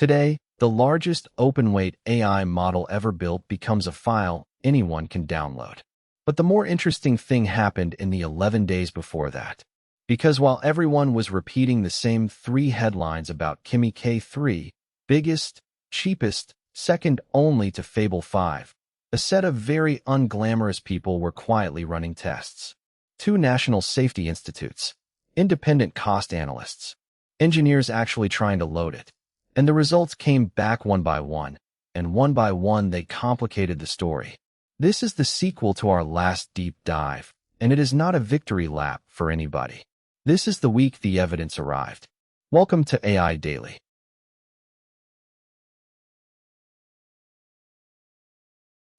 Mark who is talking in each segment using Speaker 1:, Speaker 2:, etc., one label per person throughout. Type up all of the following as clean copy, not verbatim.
Speaker 1: Today, the largest open-weight AI model ever built becomes a file anyone can download. But the more interesting thing happened in the 11 days before that. Because while everyone was repeating the same 3 headlines about Kimi K3, biggest, cheapest, second only to Fable 5, a set of very unglamorous people were quietly running tests. 2 national safety institutes, independent cost analysts, engineers actually trying to load it. And the results came back one by one, and one by one they complicated the story. This is the sequel to our last deep dive, and it is not a victory lap for anybody. This is the week the evidence arrived. Welcome to AI Daily.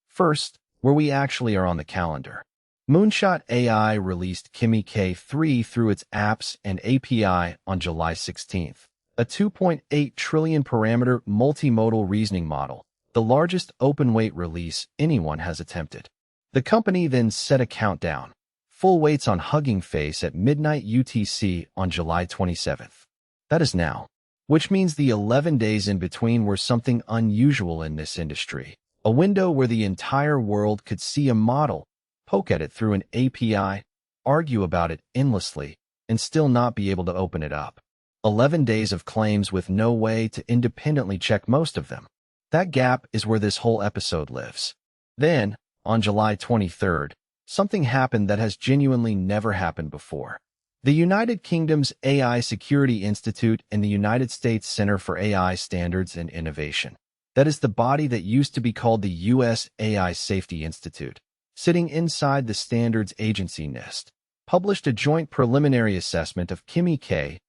Speaker 1: First, where we actually are on the calendar. Moonshot AI released Kimi K3 through its apps and API on July 16th. A 2.8 trillion parameter multimodal reasoning model, the largest open-weight release anyone has attempted. The company then set a countdown. Full weights on Hugging Face at midnight UTC on July 27th. That is now. Which means the 11 days in between were something unusual in this industry. A window where the entire world could see a model, poke at it through an API, argue about it endlessly, and still not be able to open it up. 11 days of claims with no way to independently check most of them. That gap is where this whole episode lives. Then, on July 23rd, something happened that has genuinely never happened before. The United Kingdom's AI Security Institute and the United States Center for AI Standards and Innovation, that is the body that used to be called the U.S. AI Safety Institute, sitting inside the standards agency NIST, published a joint preliminary assessment of Kimi K3's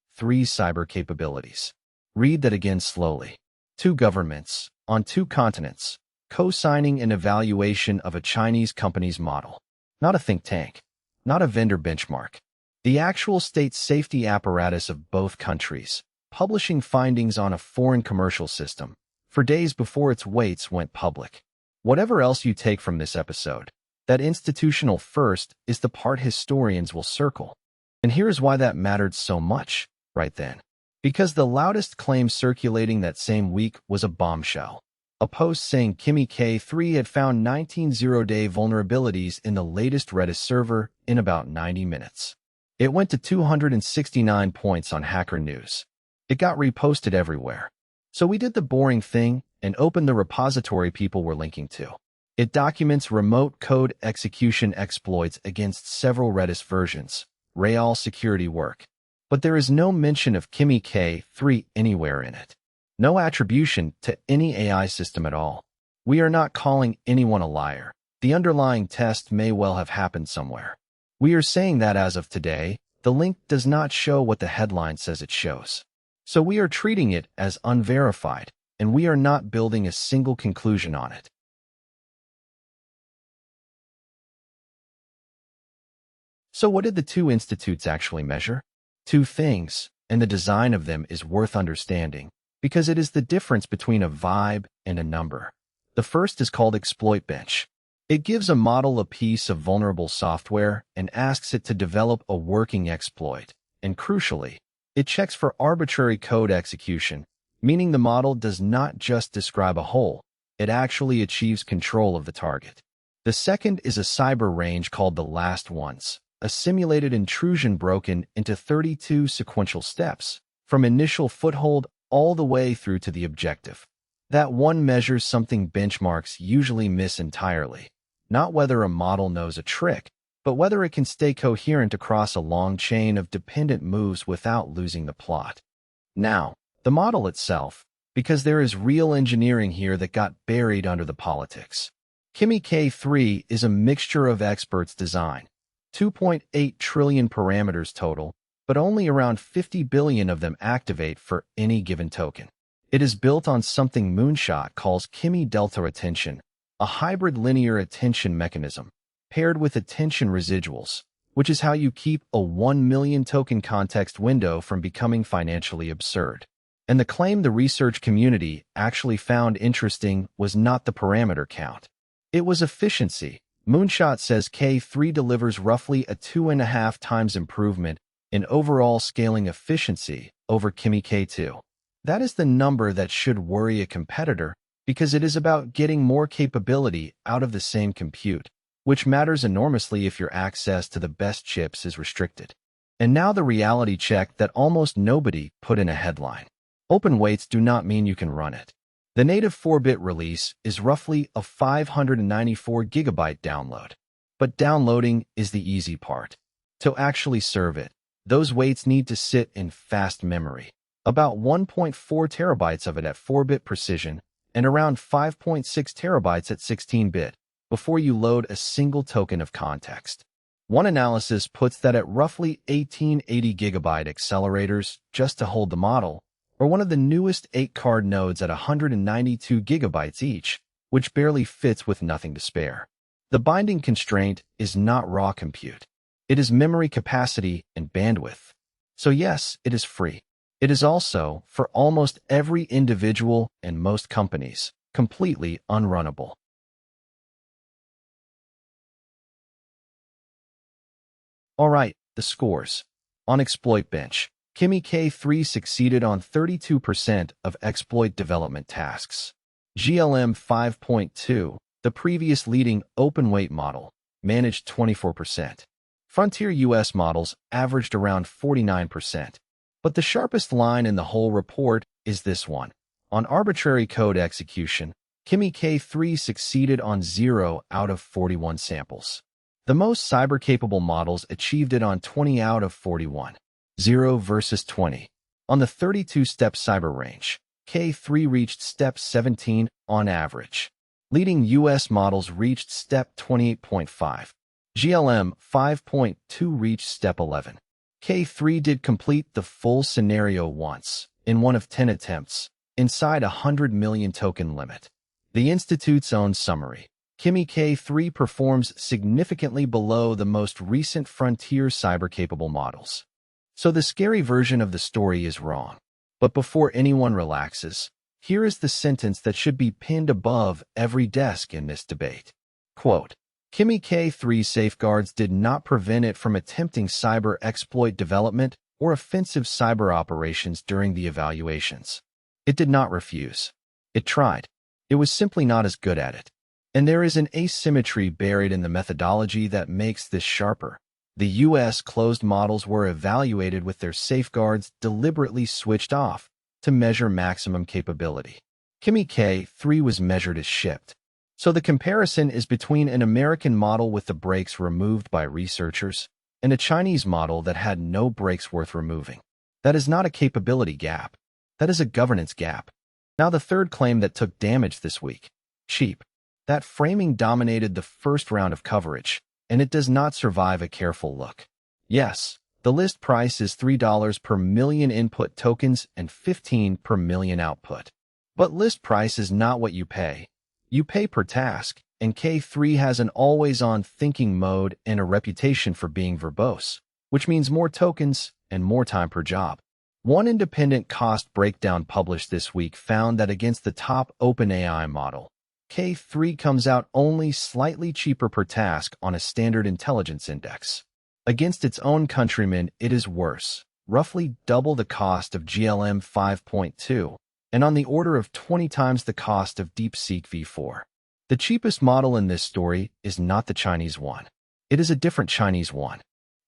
Speaker 1: cyber capabilities. Read that again slowly. 2 governments, on 2 continents, co-signing an evaluation of a Chinese company's model. Not a think tank, not a vendor benchmark. The actual state safety apparatus of both countries, publishing findings on a foreign commercial system, for days before its weights went public. Whatever else you take from this episode, that institutional first is the part historians will circle. And here's why that mattered so much, right then. Because the loudest claim circulating that same week was a bombshell. A post saying Kimi K3 had found 19 zero-day vulnerabilities in the latest Redis server in about 90 minutes. It went to 269 points on Hacker News. It got reposted everywhere. So we did the boring thing and opened the repository people were linking to. It documents remote code execution exploits against several Redis versions, real security work. But there is no mention of Kimi K3 anywhere in it. No attribution to any AI system at all. We are not calling anyone a liar. The underlying test may well have happened somewhere. We are saying that as of today, the link does not show what the headline says it shows. So we are treating it as unverified, and we are not building a single conclusion on it. So what did the 2 institutes actually measure? 2 things, and the design of them is worth understanding, because it is the difference between a vibe and a number. The first is called Exploit Bench. It gives a model a piece of vulnerable software and asks it to develop a working exploit. And crucially, it checks for arbitrary code execution, meaning the model does not just describe a hole, it actually achieves control of the target. The second is a cyber range called the last ones, a simulated intrusion broken into 32 sequential steps, from initial foothold all the way through to the objective. That one measures something benchmarks usually miss entirely, not whether a model knows a trick, but whether it can stay coherent across a long chain of dependent moves without losing the plot. Now, the model itself, because there is real engineering here that got buried under the politics. Kimi K3 is a mixture of experts' design, 2.8 trillion parameters total, but only around 50 billion of them activate for any given token. It is built on something Moonshot calls Kimi Delta Attention, a hybrid linear attention mechanism, paired with attention residuals, which is how you keep a 1 million token context window from becoming financially absurd. And the claim the research community actually found interesting was not the parameter count. It was efficiency. Moonshot says K3 delivers roughly a 2.5 times improvement in overall scaling efficiency over Kimi K2. That is the number that should worry a competitor because it is about getting more capability out of the same compute, which matters enormously if your access to the best chips is restricted. And now the reality check that almost nobody put in a headline. Open weights do not mean you can run it. The native 4-bit release is roughly a 594 gigabyte download. But downloading is the easy part. To actually serve it, those weights need to sit in fast memory. About 1.4 terabytes of it at 4-bit precision and around 5.6 terabytes at 16-bit before you load a single token of context. One analysis puts that at roughly 1880 gigabyte accelerators just to hold the model, or one of the newest 8-card nodes at 192 gigabytes each, which barely fits with nothing to spare. The binding constraint is not raw compute. It is memory capacity and bandwidth. So yes, it is free. It is also, for almost every individual and most companies, completely unrunnable. Alright, the scores. On Exploit Bench, Kimi K3 succeeded on 32% of exploit development tasks. GLM 5.2, the previous leading open-weight model, managed 24%. Frontier US models averaged around 49%. But the sharpest line in the whole report is this one. On arbitrary code execution, Kimi K3 succeeded on 0 out of 41 samples. The most cyber-capable models achieved it on 20 out of 41. 0 versus 20. On the 32-step cyber range, K3 reached step 17 on average. Leading US models reached step 28.5. GLM 5.2 reached step 11. K3 did complete the full scenario once, in one of 10 attempts, inside a 100 million token limit. The Institute's own summary. Kimi K3 performs significantly below the most recent frontier cyber-capable models. So the scary version of the story is wrong. But before anyone relaxes, here is the sentence that should be pinned above every desk in this debate. Quote, Kimi K3 safeguards did not prevent it from attempting cyber exploit development or offensive cyber operations during the evaluations. It did not refuse. It tried. It was simply not as good at it. And there is an asymmetry buried in the methodology that makes this sharper. The US closed models were evaluated with their safeguards deliberately switched off to measure maximum capability. Kimi K3 was measured as shipped. So the comparison is between an American model with the brakes removed by researchers and a Chinese model that had no brakes worth removing. That is not a capability gap. That is a governance gap. Now the third claim that took damage this week. Cheap. That framing dominated the first round of coverage, and it does not survive a careful look. Yes, the list price is $3 per million input tokens and $15 per million output. But list price is not what you pay. You pay per task, and K3 has an always-on thinking mode and a reputation for being verbose, which means more tokens and more time per job. One independent cost breakdown published this week found that against the top OpenAI model, K3 comes out only slightly cheaper per task on a standard intelligence index. Against its own countrymen, it is worse, roughly double the cost of GLM 5.2, and on the order of 20 times the cost of DeepSeek v4. The cheapest model in this story is not the Chinese one. It is a different Chinese one.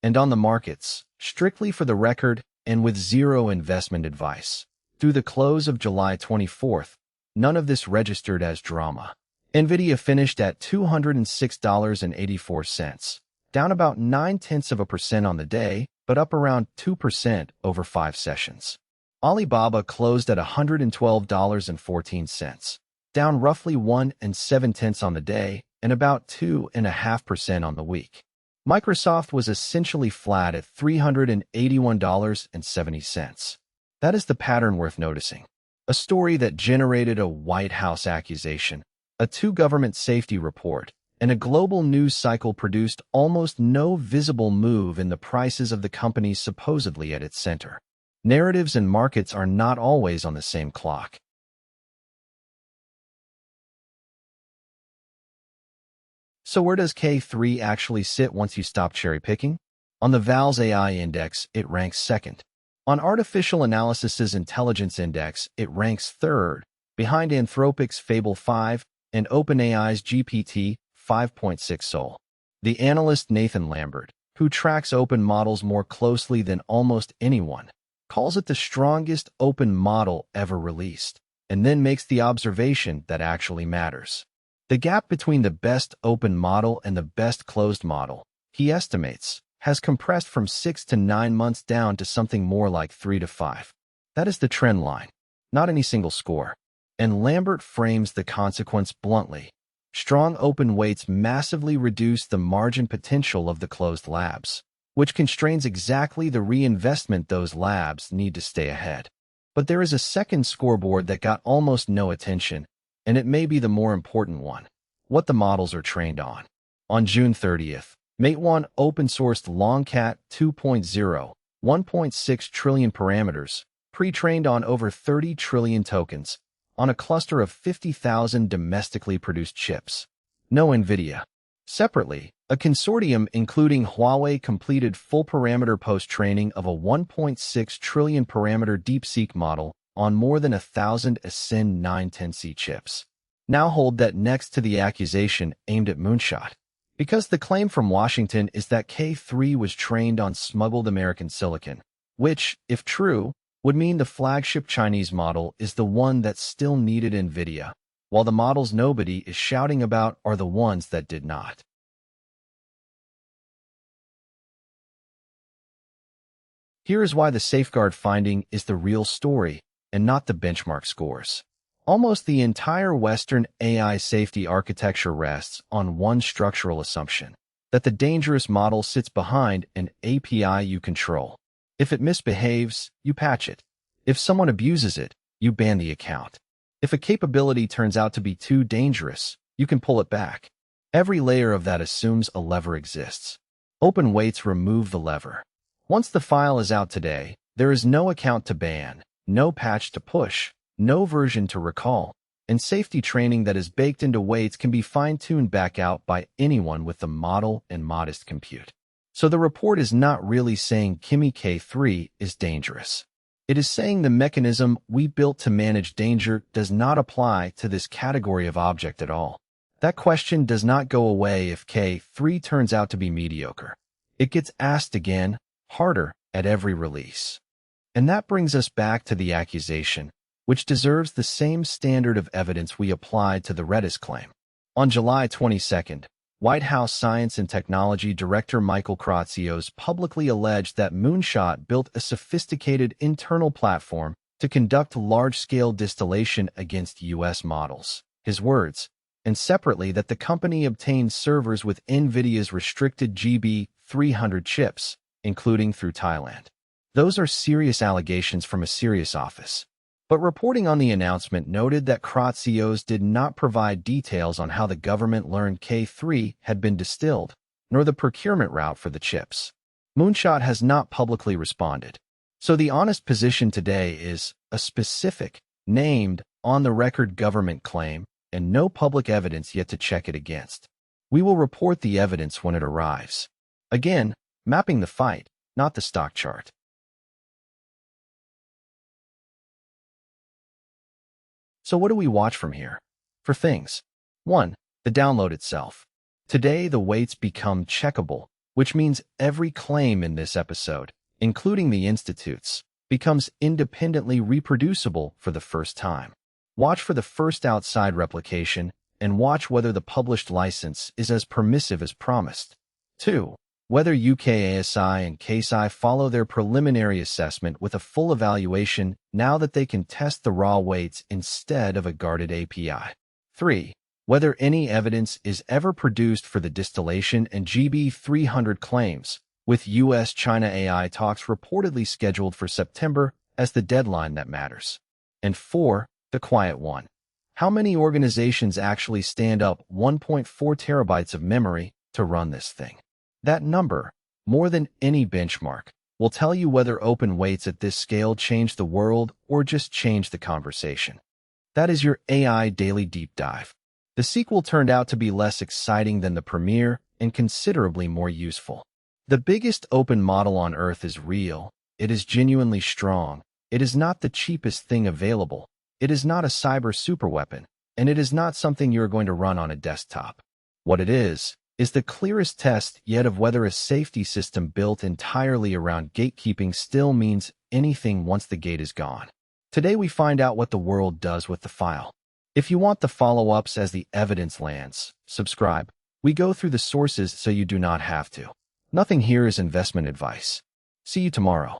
Speaker 1: And on the markets, strictly for the record and with zero investment advice, through the close of July 24th, none of this registered as drama. NVIDIA finished at $206.84, down about 0.9% on the day, but up around 2% over 5 sessions. Alibaba closed at $112.14, down roughly 1.7 on the day and about 2.5% on the week. Microsoft was essentially flat at $381.70. That is the pattern worth noticing. A story that generated a White House accusation, a 2 government safety report, and a global news cycle produced almost no visible move in the prices of the companies supposedly at its center. Narratives and markets are not always on the same clock. So where does K3 actually sit once you stop cherry-picking? On the Val's AI index, it ranks second. On Artificial Analysis's Intelligence Index, it ranks third, behind Anthropic's Fable 5 and OpenAI's GPT 5.6 Sol. The analyst Nathan Lambert, who tracks open models more closely than almost anyone, calls it the strongest open model ever released, and then makes the observation that actually matters. The gap between the best open model and the best closed model, he estimates, has compressed from 6 to 9 months down to something more like 3 to 5. That is the trend line, not any single score. And Lambert frames the consequence bluntly. Strong open weights massively reduce the margin potential of the closed labs, which constrains exactly the reinvestment those labs need to stay ahead. But there is a second scoreboard that got almost no attention, and it may be the more important one: what the models are trained on. On June 30th, Matewan open-sourced Longcat 2.0, 1.6 trillion parameters, pre-trained on over 30 trillion tokens, on a cluster of 50,000 domestically produced chips. No NVIDIA. Separately, a consortium including Huawei completed full parameter post-training of a 1.6 trillion parameter DeepSeek model on more than 1,000 Ascend 910C chips. Now hold that next to the accusation aimed at Moonshot, because the claim from Washington is that K3 was trained on smuggled American silicon, which, if true, would mean the flagship Chinese model is the one that still needed NVIDIA, while the models nobody is shouting about are the ones that did not. Here is why the safeguard finding is the real story and not the benchmark scores. Almost the entire Western AI safety architecture rests on one structural assumption: that the dangerous model sits behind an API you control. If it misbehaves, you patch it. If someone abuses it, you ban the account. If a capability turns out to be too dangerous, you can pull it back. Every layer of that assumes a lever exists. Open weights remove the lever. Once the file is out today, there is no account to ban, no patch to push, no version to recall, and safety training that is baked into weights can be fine-tuned back out by anyone with the model and modest compute. So the report is not really saying Kimi K3 is dangerous. It is saying the mechanism we built to manage danger does not apply to this category of object at all. That question does not go away if K3 turns out to be mediocre. It gets asked again, harder, at every release. And that brings us back to the accusation, which deserves the same standard of evidence we applied to the Redis claim. On July 22nd, White House Science and Technology Director Michael Kratsios publicly alleged that Moonshot built a sophisticated internal platform to conduct large-scale distillation against U.S. models. His words, and separately that the company obtained servers with NVIDIA's restricted GB300 chips, including through Thailand. Those are serious allegations from a serious office. But reporting on the announcement noted that Kratsios did not provide details on how the government learned K3 had been distilled, nor the procurement route for the chips. Moonshot has not publicly responded. So the honest position today is a specific, named, on-the-record government claim, and no public evidence yet to check it against. We will report the evidence when it arrives. Again, mapping the fight, not the stock chart. So what do we watch from here? For things. 1. The download itself. Today, the weights become checkable, which means every claim in this episode, including the institute's, becomes independently reproducible for the first time. Watch for the first outside replication, and watch whether the published license is as permissive as promised. 2. Whether UKASI and KSI follow their preliminary assessment with a full evaluation now that they can test the raw weights instead of a guarded API. 3. Whether any evidence is ever produced for the distillation and GB300 claims, with US-China AI talks reportedly scheduled for September as the deadline that matters. And 4. The quiet one. How many organizations actually stand up 1.4 terabytes of memory to run this thing? That number, more than any benchmark, will tell you whether open weights at this scale change the world or just change the conversation. That is your AI Daily Deep Dive. The sequel turned out to be less exciting than the premiere and considerably more useful. The biggest open model on Earth is real, It is genuinely strong. It is not the cheapest thing available. It is not a cyber superweapon, and it is not something you are going to run on a desktop. What it is the clearest test yet of whether a safety system built entirely around gatekeeping still means anything once the gate is gone. Today we find out what the world does with the file. If you want the follow-ups as the evidence lands, subscribe. We go through the sources so you do not have to. Nothing here is investment advice. See you tomorrow.